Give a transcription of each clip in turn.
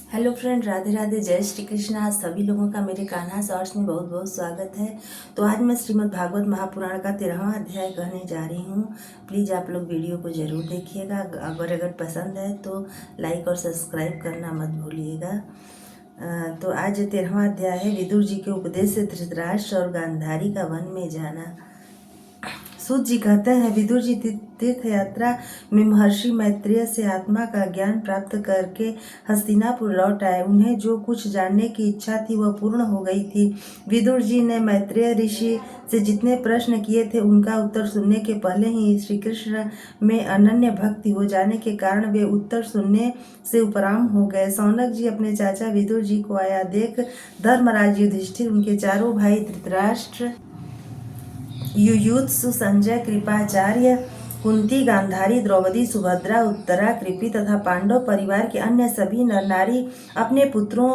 Hello friend, Radhe Radhe, जय श्री कृष्ण। आज सभी लोगों का मेरे कान्हा शॉर्ट्स में बहुत बहुत स्वागत है। तो आज मैं श्रीमद् भागवत महापुराण का 13वां अध्याय कहने जा रही हूँ। प्लीज़ आप लोग वीडियो को ज़रूर देखिएगा। अगर पसंद है तो लाइक और सब्सक्राइब करना मत भूलिएगा। तो आज 13वां अध्याय है। विदुर जी के उपदेश से धृतराष्ट्र और गांधारी का वन में जाना। सूत जी कहते हैं, विदुर जी तीर्थ यात्रा में महर्षि मैत्रेय से आत्मा का ज्ञान प्राप्त करके हस्तिनापुर लौट आए। उन्हें जो कुछ जानने की इच्छा थी वह पूर्ण हो गई थी। विदुर जी ने मैत्रेय ऋषि से जितने प्रश्न किए थे उनका उत्तर सुनने के पहले ही श्री कृष्ण में अनन्य भक्ति हो जाने के कारण वे उत्तर सुनने से उपराम हो गए। सौनक जी अपने चाचा विदुर जी को आया देख धर्मराज युधिष्ठिर, उनके चारों भाई धृतराष्ट्र, युयुत्सु, संजय, कृपाचार्य, कुंती, गांधारी, द्रौपदी, सुभद्रा, उत्तरा, कृपि तथा पांडव परिवार के अन्य सभी नर नारी अपने पुत्रों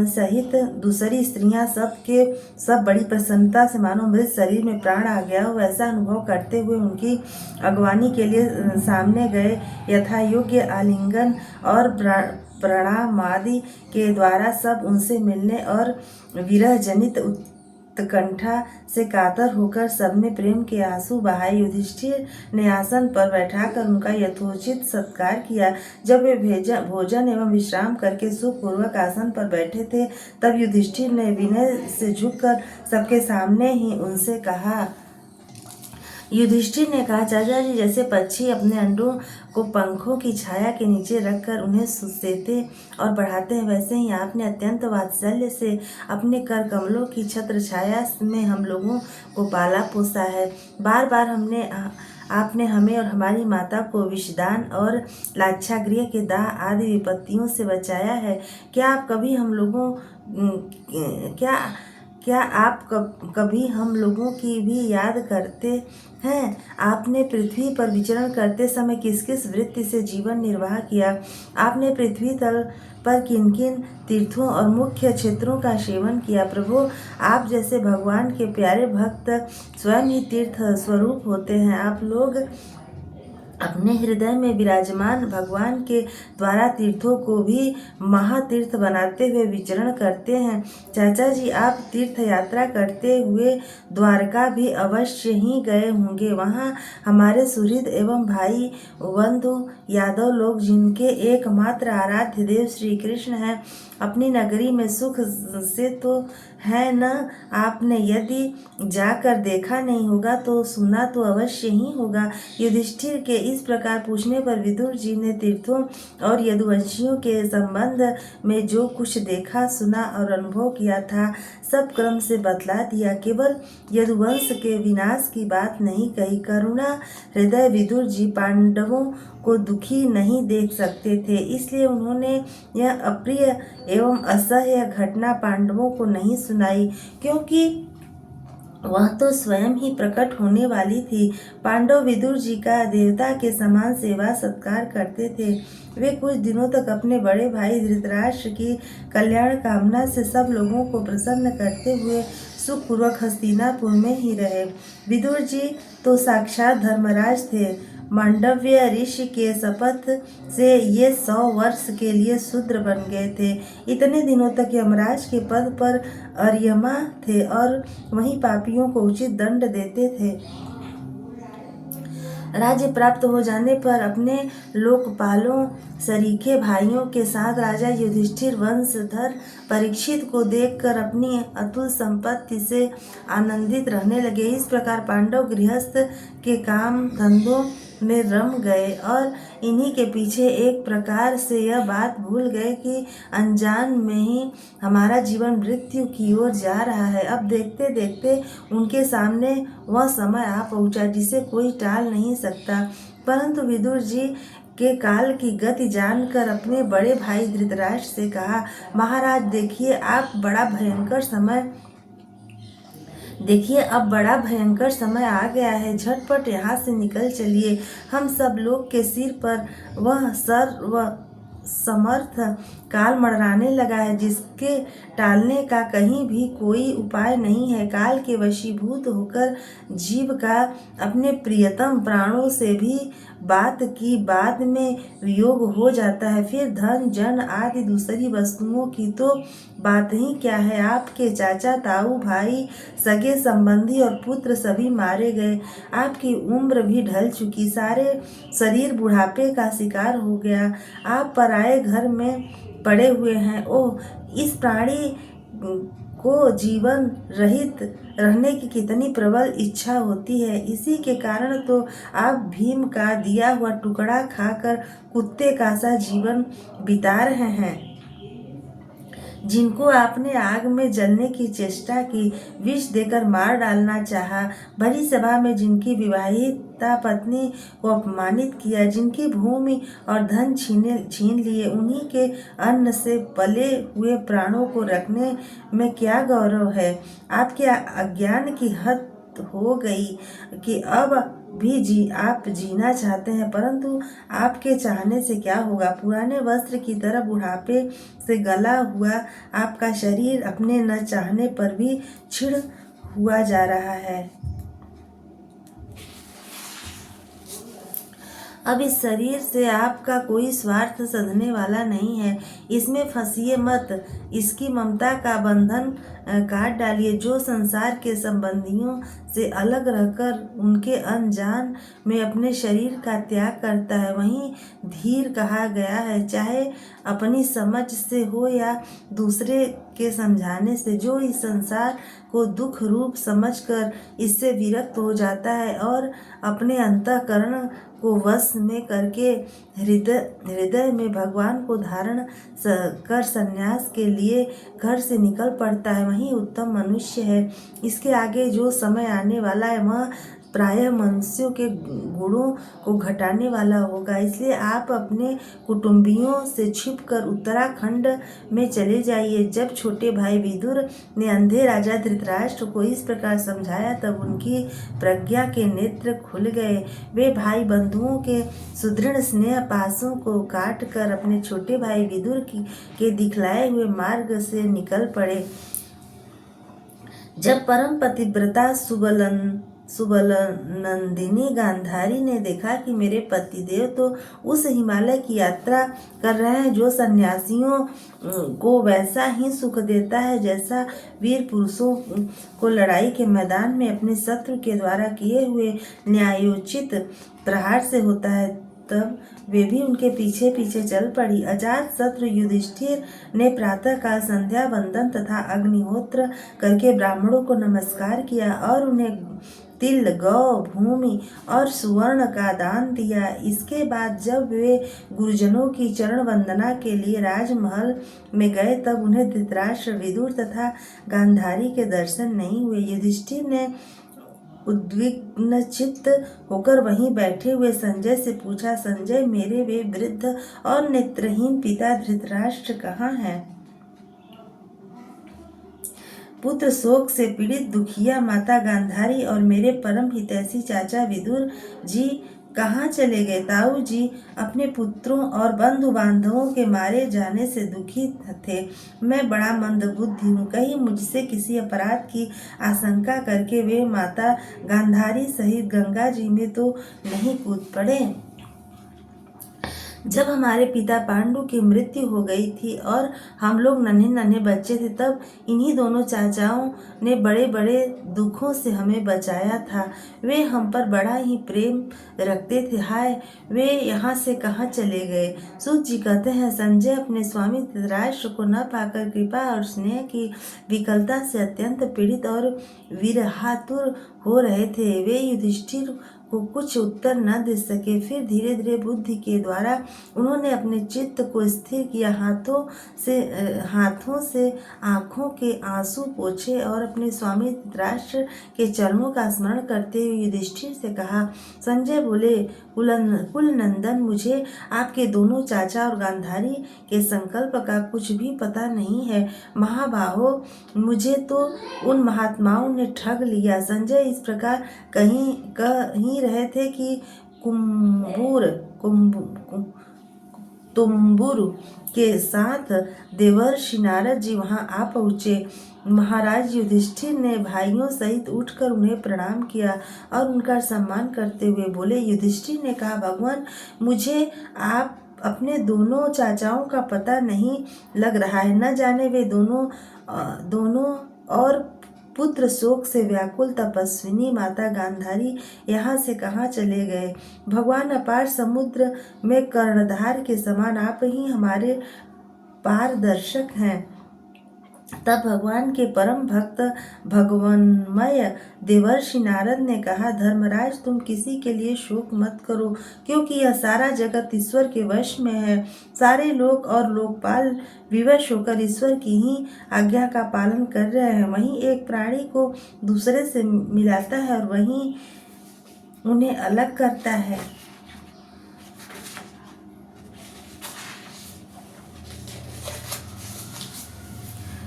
सहित दूसरी स्त्रियां सब बड़ी प्रसन्नता से मानो मृत शरीर में प्राण आ गया हो वैसा अनुभव करते हुए उनकी अगवानी के लिए सामने गए। यथा योग्य आलिंगन और प्रणामादि के द्वारा सब उनसे मिलने और विरह जनित उत्कंठा से कातर होकर सबने प्रेम के आंसू बहाए। युधिष्ठिर ने आसन पर बैठाकर उनका यथोचित सत्कार किया। जब वे भोजन एवं विश्राम करके सुखपूर्वक आसन पर बैठे थे तब युधिष्ठिर ने विनय से झुककर सबके सामने ही उनसे कहा। युधिष्ठिर ने कहा, चाचा जी, जैसे पक्षी अपने अंडों को पंखों की छाया के नीचे रखकर उन्हें सुसेते और बढ़ाते हैं, वैसे ही आपने अत्यंत वात्सल्य से अपने कर कमलों की छत्र छाया में हम लोगों को पाला पोसा है। बार बार आपने हमें और हमारी माता को विषदान और लाक्षागृह के दाह आदि विपत्तियों से बचाया है। क्या आप कभी हम लोगों की भी याद करते हैं? आपने पृथ्वी पर विचरण करते समय किस किस वृत्ति से जीवन निर्वाह किया? आपने पृथ्वी तल पर किन किन तीर्थों और मुख्य क्षेत्रों का सेवन किया? प्रभु, आप जैसे भगवान के प्यारे भक्त स्वयं ही तीर्थ स्वरूप होते हैं। आप लोग अपने हृदय में विराजमान भगवान के द्वारा तीर्थों को भी महातीर्थ बनाते हुए विचरण करते हैं। चाचा जी, आप तीर्थ यात्रा करते हुए द्वारका भी अवश्य ही गए होंगे। वहाँ हमारे सुहृद एवं भाई बंधु यादव लोग, जिनके एकमात्र आराध्य देव श्री कृष्ण हैं, अपनी नगरी में सुख से तो है न? आपने यदि जाकर देखा नहीं होगा तो सुना तो अवश्य ही होगा। युधिष्ठिर के इस प्रकार पूछने पर विदुर जी ने तीर्थों और यदुवंशियों के संबंध में जो कुछ देखा, सुना और अनुभव किया था सब क्रम से बतला दिया। केवल यदुवंश के विनाश की बात नहीं कही। करुणा हृदय विदुर जी पांडवों को दुखी नहीं देख सकते थे, इसलिए उन्होंने यह अप्रिय एवं असह्य घटना पांडवों को नहीं सुनाई, क्योंकि वह तो स्वयं ही प्रकट होने वाली थी। पांडव विदुर जी का देवता के समान सेवा सत्कार करते थे। वे कुछ दिनों तक अपने बड़े भाई धृतराष्ट्र की कल्याण कामना से सब लोगों को प्रसन्न करते हुए सुखपूर्वक हस्तिनापुर में ही रहे। विदुर जी तो साक्षात धर्मराज थे। मांडव्य ऋषि के शपथ से ये 100 वर्ष के लिए शूद्र बन गए थे। इतने दिनों तक यमराज के पद पर अर्यमा थे और वहीं पापियों को उचित दंड देते थे। राज्य प्राप्त हो जाने पर अपने लोकपालों सरीखे भाइयों के साथ राजा युधिष्ठिर वंशधर परीक्षित को देखकर अपनी अतुल संपत्ति से आनंदित रहने लगे। इस प्रकार पांडव गृहस्थ के काम धंधों में रम गए और इन्हीं के पीछे एक प्रकार से यह बात भूल गए कि अनजान में ही हमारा जीवन मृत्यु की ओर जा रहा है। अब देखते देखते उनके सामने वह समय आ पहुंचा जिसे कोई टाल नहीं सकता। परंतु विदुर जी के काल की गति जानकर अपने बड़े भाई धृतराष्ट्र से कहा, महाराज, देखिए अब बड़ा भयंकर समय आ गया है। झटपट यहाँ से निकल चलिए। हम सब लोग के सिर पर वह सर्व समर्थ काल मंडराने लगा है, जिसके टालने का कहीं भी कोई उपाय नहीं है। काल के वशीभूत होकर जीव का अपने प्रियतम प्राणों से भी बात की बाद में वियोग हो जाता है, फिर धन जन आदि दूसरी वस्तुओं की तो बात ही क्या है। आपके चाचा ताऊ भाई सगे संबंधी और पुत्र सभी मारे गए। आपकी उम्र भी ढल चुकी, सारे शरीर बुढ़ापे का शिकार हो गया। आप पराए घर में पड़े हुए हैं। ओह, इस प्राणी को जीवन रहित रहने की कितनी प्रबल इच्छा होती है। इसी के कारण तो आप भीम का दिया हुआ टुकड़ा खाकर कुत्ते का सा जीवन बिता रहे हैं। जिनको आपने आग में जलने की चेष्टा की, विष देकर मार डालना चाहा, भरी सभा में जिनकी विवाहिता पत्नी को अपमानित किया, जिनकी भूमि और धन छीन लिए, उन्हीं के अन्न से पले हुए प्राणों को रखने में क्या गौरव है। आपके अज्ञान की हद हो गई कि अब भी आप जीना चाहते हैं, परंतु आपके चाहने से क्या होगा। पुराने वस्त्र की तरह बुढ़ापे से गला हुआ आपका शरीर अपने न चाहने पर भी छिड़ हुआ जा रहा है। अब इस शरीर से आपका कोई स्वार्थ सधने वाला नहीं है। इसमें फंसिए मत, इसकी ममता का बंधन काट डालिए। जो संसार के संबंधियों से अलग रहकर उनके अनजान में अपने शरीर का त्याग करता है, वहीं धीर कहा गया है। चाहे अपनी समझ से हो या दूसरे के समझाने से, जो इस संसार को दुख रूप समझकर इससे विरक्त हो जाता है और अपने अंतःकरण को वश में करके हृदय में भगवान को धारण कर संन्यास के लिए घर से निकल पड़ता है, वही उत्तम मनुष्य है। इसके आगे जो समय आने वाला है वह प्रायः मनुष्यों के गुणों को घटाने वाला होगा। इसलिए आप अपने कुटुंबियों से छिपकर उत्तराखंड में चले जाइए। जब छोटे भाई विदुर ने अंधे राजा धृतराष्ट्र को इस प्रकार समझाया, तब उनकी प्रज्ञा के नेत्र खुल गए। वे भाई बंधुओं के सुदृढ़ स्नेह पाशों को काट कर अपने छोटे भाई विदुर के दिखलाए हुए मार्ग से निकल पड़े। जब परम पतिव्रता सुबलनंदिनी गांधारी ने देखा कि मेरे पतिदेव तो उस हिमालय की यात्रा कर रहे हैं जो सन्यासियों को वैसा ही सुख देता है जैसा वीर पुरुषों को लड़ाई के मैदान में अपने शत्रु के द्वारा किए हुए न्यायोचित प्रहार से होता है, तब वे भी उनके पीछे पीछे चल पड़ी। अजात शत्रु युधिष्ठिर ने प्रातःकाल संध्या वंदन तथा अग्निहोत्र करके ब्राह्मणों को नमस्कार किया और उन्हें तिल, गौ, भूमि और सुवर्ण का दान दिया। इसके बाद जब वे गुरुजनों की चरण वंदना के लिए राजमहल में गए, तब उन्हें धृतराष्ट्र, विदुर तथा गांधारी के दर्शन नहीं हुए। युधिष्ठिर ने उद्विग्न चित्त होकर वहीं बैठे हुए संजय से पूछा, संजय, मेरे वे वृद्ध और नेत्रहीन पिता धृतराष्ट्र कहाँ हैं? पुत्र शोक से पीड़ित दुखिया माता गांधारी और मेरे परम हितैषी चाचा विदुर जी कहाँ चले गए? ताऊ जी अपने पुत्रों और बंधु बांधवों के मारे जाने से दुखी थे। मैं बड़ा मंदबुद्धि हूँ, कहीं मुझसे किसी अपराध की आशंका करके वे माता गांधारी सहित गंगा जी में तो नहीं कूद पड़े। जब हमारे पिता पांडु की मृत्यु हो गई थी और हम लोग नन्हे नन्हे बच्चे थे, तब इन्हीं दोनों चाचाओं ने बड़े बड़े दुखों से हमें बचाया था। वे हम पर बड़ा ही प्रेम रखते थे। हाय, वे यहाँ से कहाँ चले गए? सूत जी कहते हैं, संजय अपने स्वामी धृतराष्ट्र को न पाकर कृपा और स्नेह की विकलता से अत्यंत पीड़ित और विरहातुर हो रहे थे। वे युधिष्ठिर को कुछ उत्तर न दे सके। फिर धीरे धीरे बुद्धि के द्वारा उन्होंने अपने चित्त को स्थिर किया। हाथों से आंखों के आंसू पोंछे और अपने स्वामी धृतराष्ट्र के चरणों का स्मरण करते हुए युधिष्ठिर से कहा। संजय बोले, कुलनंदन, मुझे आपके दोनों चाचा और गांधारी के संकल्प का कुछ भी पता नहीं है। महाबाहो, मुझे तो उन महात्माओं ने ठग लिया। संजय इस प्रकार कह ही रहे थे कि तुम्बुरु के साथ देवर्षि नारद जी वहां आ पहुँचे। महाराज युधिष्ठिर ने भाइयों सहित उठकर उन्हें प्रणाम किया और उनका सम्मान करते हुए बोले। युधिष्ठिर ने कहा, भगवान, मुझे आप अपने दोनों चाचाओं का पता नहीं लग रहा है। न जाने वे दोनों और पुत्र शोक से व्याकुल तपस्विनी माता गांधारी यहाँ से कहाँ चले गए। भगवान, अपार समुद्र में कर्णधार के समान आप ही हमारे पारदर्शक हैं। तब भगवान के परम भक्त भगवानमय देवर्षि नारद ने कहा, धर्मराज, तुम किसी के लिए शोक मत करो, क्योंकि यह सारा जगत ईश्वर के वश में है। सारे लोक और लोकपाल विवश होकर ईश्वर की ही आज्ञा का पालन कर रहे हैं। वहीं एक प्राणी को दूसरे से मिलाता है और वहीं उन्हें अलग करता है।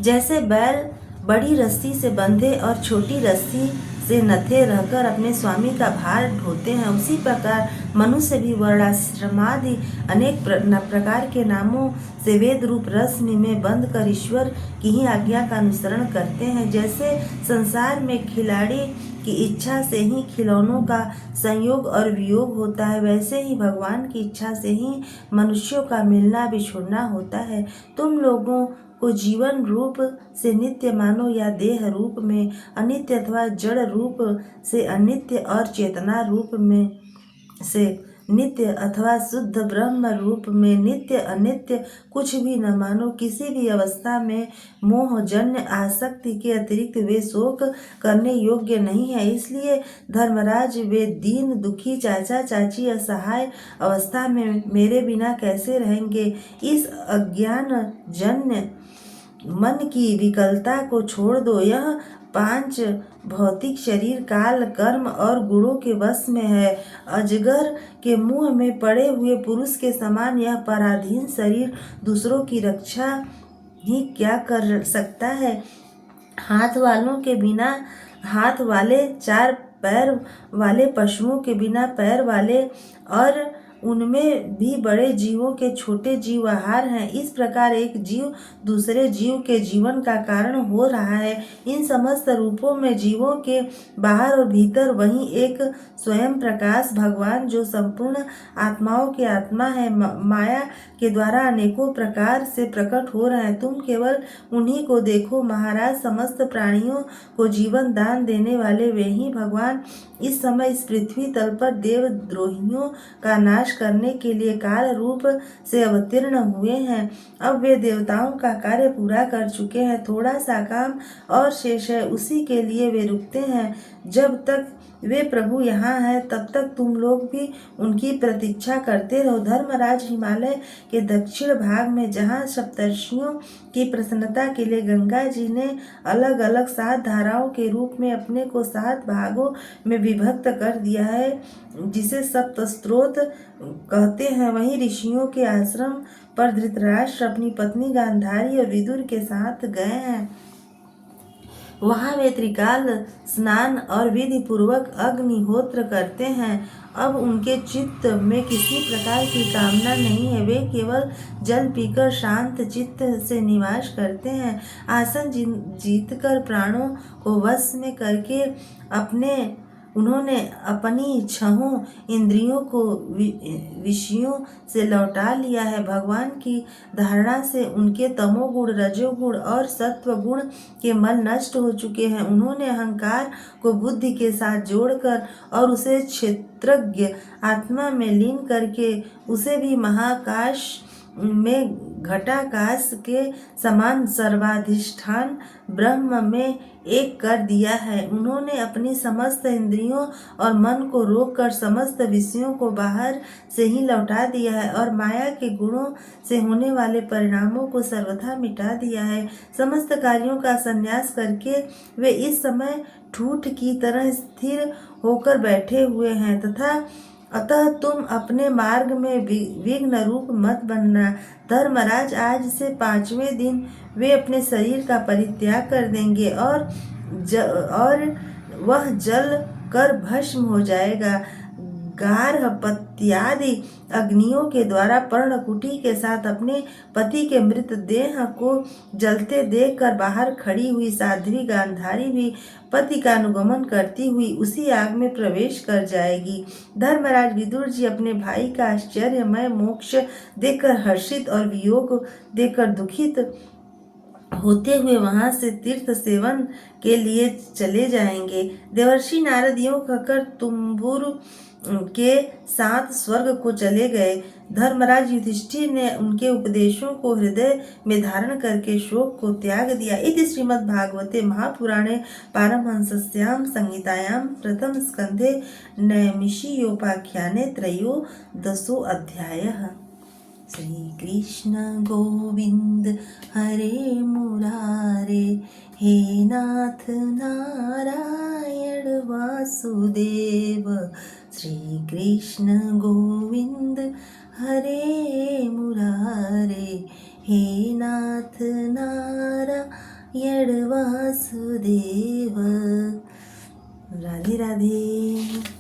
जैसे बैल बड़ी रस्सी से बंधे और छोटी रस्सी से नथे रहकर अपने स्वामी का भार ढोते हैं, उसी प्रकार मनुष्य भी वर्णाश्रमादि अनेक प्रकार के नामों से वेद रूप रश्मि में बंध कर ईश्वर की ही आज्ञा का अनुसरण करते हैं। जैसे संसार में खिलाड़ी की इच्छा से ही खिलौनों का संयोग और वियोग होता है, वैसे ही भगवान की इच्छा से ही मनुष्यों का मिलना बिछुड़ना होता है। तुम लोगों को जीवन रूप से नित्य मानो या देह रूप में अनित्य अथवा जड़ रूप से अनित्य और चेतना रूप में से नित्य अथवा शुद्ध ब्रह्म रूप में नित्य अनित्य कुछ भी न मानो। किसी भी अवस्था में मोहजन्य आसक्ति के अतिरिक्त वे शोक करने योग्य नहीं है। इसलिए धर्मराज, वे दीन दुखी चाचा चाची असहाय अवस्था में मेरे बिना कैसे रहेंगे। इस अज्ञान जन्य मन की विकलता को छोड़ दो। यह पांच भौतिक शरीर काल, कर्म और गुणों के वश में है। अजगर के मुंह में पड़े हुए पुरुष के समान यह पराधीन शरीर दूसरों की रक्षा ही क्या कर सकता है। हाथ वाले, चार पैर वाले पशुओं के बिना पैर वाले और उनमें भी बड़े जीवों के छोटे जीव आहार हैं। इस प्रकार एक जीव दूसरे जीव के जीवन का कारण हो रहा है। इन समस्त रूपों में जीवों के बाहर और भीतर वही एक स्वयं प्रकाश भगवान, जो संपूर्ण आत्माओं के आत्मा है, माया के द्वारा अनेकों प्रकार से प्रकट हो रहे हैं। तुम केवल उन्हीं को देखो। महाराज, समस्त प्राणियों को जीवन दान देने वाले वे ही भगवान इस समय इस पृथ्वी तल पर देवद्रोहियों का नाश करने के लिए काल रूप से अवतीर्ण हुए हैं। अब वे देवताओं का कार्य पूरा कर चुके हैं। थोड़ा सा काम और शेष है, उसी के लिए वे रुकते हैं। जब तक वे प्रभु यहाँ हैं तब तक तुम लोग भी उनकी प्रतीक्षा करते रहो। धर्मराज, हिमालय के दक्षिण भाग में जहाँ सप्तर्षियों की प्रसन्नता के लिए गंगा जी ने अलग अलग 7 धाराओं के रूप में अपने को 7 भागों में विभक्त कर दिया है, जिसे सप्तस्रोत कहते हैं, वहीं ऋषियों के आश्रम पर धृतराष्ट्र अपनी पत्नी गांधारी और विदुर के साथ गए हैं। वहाँ वे त्रिकाल स्नान और विधि पूर्वक अग्निहोत्र करते हैं। अब उनके चित्त में किसी प्रकार की कामना नहीं है। वे केवल जल पीकर शांत चित्त से निवास करते हैं। आसन जीतकर प्राणों को वश में करके उन्होंने अपनी छहों इंद्रियों को विषयों से लौटा लिया है। भगवान की धारणा से उनके तमोगुण, रजोगुण और सत्वगुण के मल नष्ट हो चुके हैं। उन्होंने अहंकार को बुद्धि के साथ जोड़कर और उसे क्षेत्रज्ञ आत्मा में लीन करके उसे भी महाकाश में घटाकाश के समान सर्वाधिष्ठान ब्रह्म में एक कर दिया है। उन्होंने अपनी समस्त इंद्रियों और मन को रोककर समस्त विषयों को बाहर से ही लौटा दिया है और माया के गुणों से होने वाले परिणामों को सर्वथा मिटा दिया है। समस्त कार्यों का संन्यास करके वे इस समय ठूठ की तरह स्थिर होकर बैठे हुए हैं अतः तुम अपने मार्ग में विघ्न रूप मत बनना। धर्मराज, आज से 5वें दिन वे अपने शरीर का परित्याग कर देंगे और वह जल कर भस्म हो जाएगा। गार्हपत्यादि अग्नियों के द्वारा पर्णकुटी के साथ अपने पति के मृतदेह को जलते देखकर बाहर खड़ी हुई साध्वी गांधारी भी पति का अनुगमन करती हुई उसी आग में प्रवेश कर जाएगी। धर्मराज विदुर जी अपने भाई का आश्चर्यमय मोक्ष देखकर हर्षित और वियोग देखकर दुखित होते हुए वहां से तीर्थ सेवन के लिए चले जाएंगे। देवर्षि नारद यूं कहकर तुम्बुर के साथ स्वर्ग को चले गए। धर्मराज युधिष्ठिर ने उनके उपदेशों को हृदय में धारण करके शोक को त्याग दिया। इति श्रीमद्भागवते महापुराणे पारमहंस्यां संहितायां प्रथम स्कंधे नैमिषीयोपाख्याने त्रयोदशो अध्यायः। श्री कृष्ण गोविंद हरे मुरारे, हे नाथ नारायण वासुदेव। श्री कृष्ण गोविंद हरे मुरारे, हे नाथ नारायण वासुदेव। राधे राधे।